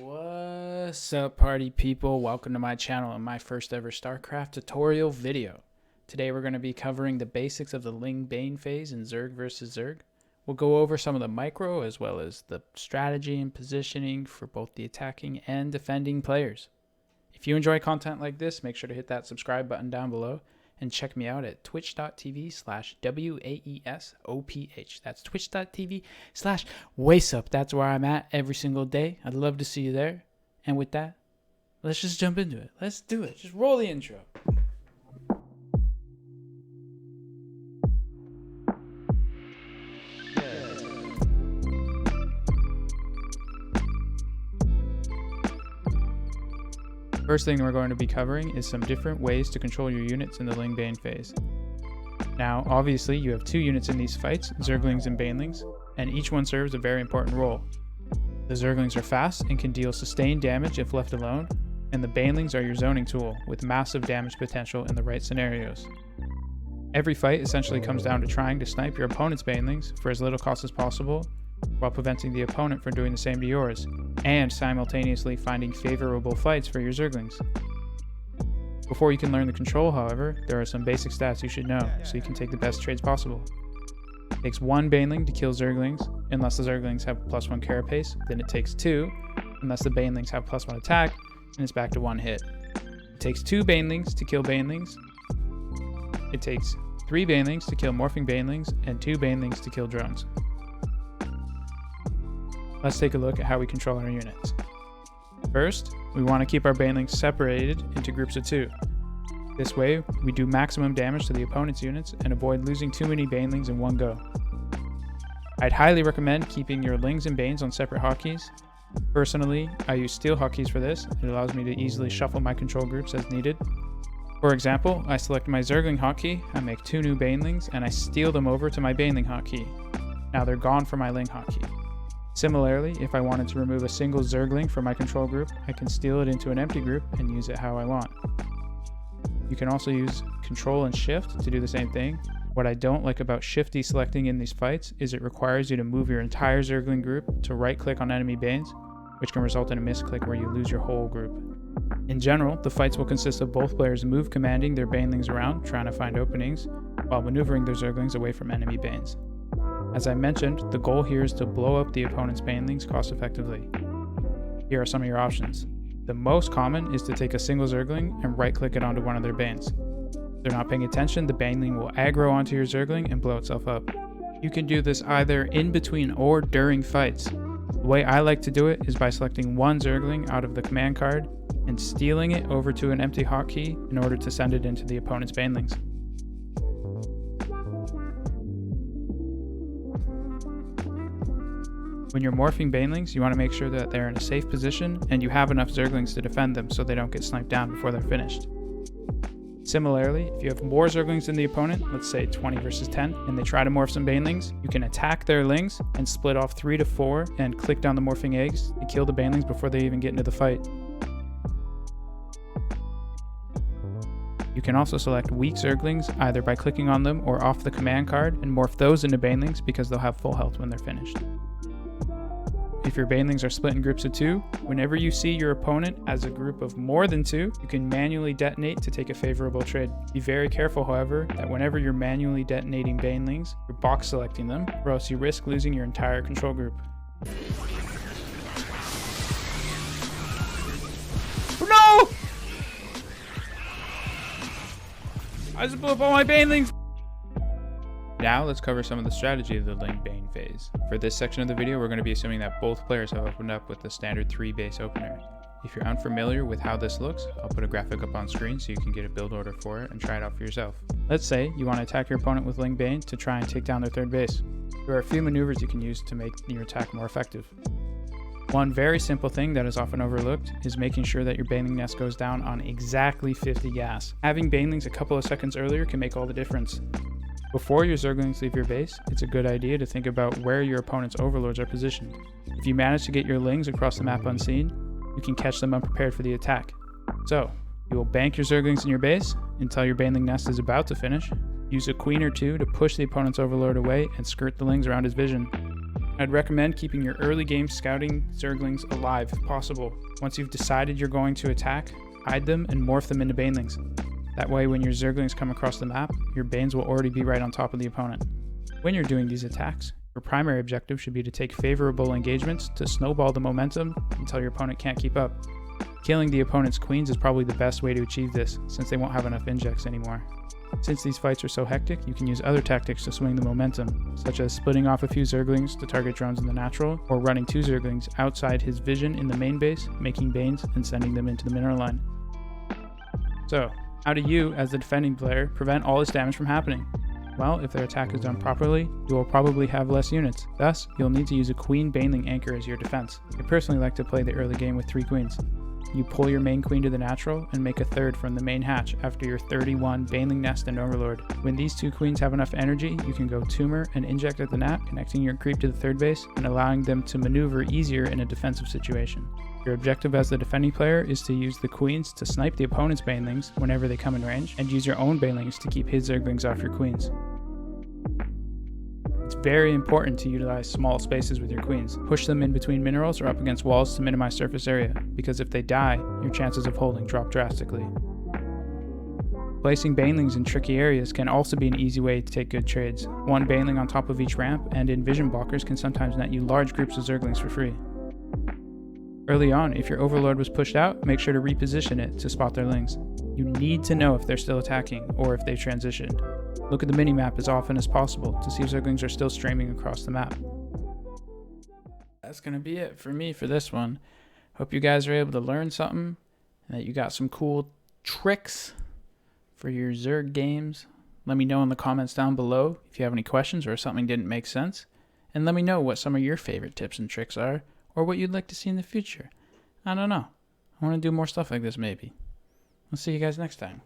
What's up, party people? Welcome to my channel and my first ever StarCraft tutorial video. Today we're going to be covering the basics of the Ling Bane phase in Zerg vs. Zerg. We'll go over some of the micro as well as the strategy and positioning for both the attacking and defending players. If you enjoy content like this, make sure to hit that subscribe button down below and check me out at twitch.tv/WAESOPH. That's twitch.tv/WaeSup. That's where I'm at every single day. I'd love to see you there. And with that, let's just jump into it. Let's do it. Just roll the intro. First thing we're going to be covering is some different ways to control your units in the Ling Bane phase. Now, obviously, you have two units in these fights, Zerglings and Banelings, and each one serves a very important role. The Zerglings are fast and can deal sustained damage if left alone, and the Banelings are your zoning tool with massive damage potential in the right scenarios. Every fight essentially comes down to trying to snipe your opponent's Banelings for as little cost as possible, while preventing the opponent from doing the same to yours, and simultaneously finding favorable fights for your Zerglings. Before you can learn the control, however, there are some basic stats you should know so you can take the best trades possible. It takes one Baneling to kill Zerglings, unless the Zerglings have +1 carapace, then it takes 2, unless the Banelings have +1 attack, and it's back to 1 hit. It takes 2 Banelings to kill Banelings. It takes 3 Banelings to kill Morphing Banelings, and 2 Banelings to kill drones. Let's take a look at how we control our units. First, we want to keep our Banelings separated into groups of 2. This way, we do maximum damage to the opponent's units and avoid losing too many Banelings in one go. I'd highly recommend keeping your Lings and Banes on separate hotkeys. Personally, I use steel hotkeys for this. It allows me to easily shuffle my control groups as needed. For example, I select my Zergling hotkey, I make 2 new Banelings, and I steal them over to my Baneling hotkey. Now they're gone for my Ling hotkey. Similarly, if I wanted to remove a single Zergling from my control group, I can steal it into an empty group and use it how I want. You can also use Control and Shift to do the same thing. What I don't like about Shift deselecting in these fights is it requires you to move your entire Zergling group to right-click on enemy Banes, which can result in a misclick where you lose your whole group. In general, the fights will consist of both players move commanding their Banelings around, trying to find openings, while maneuvering their Zerglings away from enemy Banes. As I mentioned, the goal here is to blow up the opponent's Banelings cost effectively. Here are some of your options. The most common is to take a single Zergling and right-click it onto one of their Banes. If they're not paying attention, the Baneling will aggro onto your Zergling and blow itself up. You can do this either in between or during fights. The way I like to do it is by selecting one Zergling out of the command card and stealing it over to an empty hotkey in order to send it into the opponent's Banelings. When you're morphing Banelings, you want to make sure that they're in a safe position and you have enough Zerglings to defend them so they don't get sniped down before they're finished. Similarly, if you have more Zerglings than the opponent, let's say 20 versus 10, and they try to morph some Banelings, you can attack their Lings and split off 3 to 4 and click down the morphing eggs to kill the Banelings before they even get into the fight. You can also select weak Zerglings either by clicking on them or off the command card and morph those into Banelings because they'll have full health when they're finished. If your Banelings are split in groups of 2, whenever you see your opponent as a group of more than 2, you can manually detonate to take a favorable trade. Be very careful, however, that whenever you're manually detonating Banelings, you're box selecting them, or else you risk losing your entire control group. Oh, no! I just blew up all my Banelings! Now let's cover some of the strategy of the Ling Bane phase. For this section of the video, we're going to be assuming that both players have opened up with the standard 3 base opener. If you're unfamiliar with how this looks, I'll put a graphic up on screen so you can get a build order for it and try it out for yourself. Let's say you want to attack your opponent with Ling Bane to try and take down their 3rd base. There are a few maneuvers you can use to make your attack more effective. One very simple thing that is often overlooked is making sure that your Baneling nest goes down on exactly 50 gas. Having Banelings a couple of seconds earlier can make all the difference. Before your Zerglings leave your base, it's a good idea to think about where your opponent's overlords are positioned. If you manage to get your Lings across the map unseen, you can catch them unprepared for the attack. So, you will bank your Zerglings in your base until your Baneling nest is about to finish, use a queen or 2 to push the opponent's overlord away and skirt the Lings around his vision. I'd recommend keeping your early game scouting Zerglings alive if possible. Once you've decided you're going to attack, hide them and morph them into Banelings. That way when your Zerglings come across the map, your Banes will already be right on top of the opponent. When you're doing these attacks, your primary objective should be to take favorable engagements to snowball the momentum until your opponent can't keep up. Killing the opponent's queens is probably the best way to achieve this, since they won't have enough injects anymore. Since these fights are so hectic, you can use other tactics to swing the momentum, such as splitting off a few Zerglings to target drones in the natural, or running 2 Zerglings outside his vision in the main base, making Banes and sending them into the mineral line. So, how do you, as the defending player, prevent all this damage from happening? Well, if their attack is done properly, you will probably have less units. Thus, you'll need to use a Queen Baneling anchor as your defense. I personally like to play the early game with 3 queens. You pull your main queen to the natural and make a third from the main hatch after your 31 Baneling Nest and Overlord. When these 2 queens have enough energy, you can go Tumor and inject at the nap, connecting your creep to the 3rd base and allowing them to maneuver easier in a defensive situation. Your objective as the defending player is to use the queens to snipe the opponent's Banelings whenever they come in range, and use your own Banelings to keep his Zerglings off your queens. It's very important to utilize small spaces with your queens. Push them in between minerals or up against walls to minimize surface area, because if they die, your chances of holding drop drastically. Placing Banelings in tricky areas can also be an easy way to take good trades. 1 Baneling on top of each ramp and in vision blockers can sometimes net you large groups of Zerglings for free. Early on, if your Overlord was pushed out, make sure to reposition it to spot their lings. You need to know if they're still attacking or if they've transitioned. Look at the minimap as often as possible to see if Zerglings are still streaming across the map. That's going to be it for me for this one. Hope you guys are able to learn something and that you got some cool tricks for your Zerg games. Let me know in the comments down below if you have any questions or if something didn't make sense. And let me know what some of your favorite tips and tricks are, or what you'd like to see in the future. I don't know. I want to do more stuff like this maybe. I'll see you guys next time.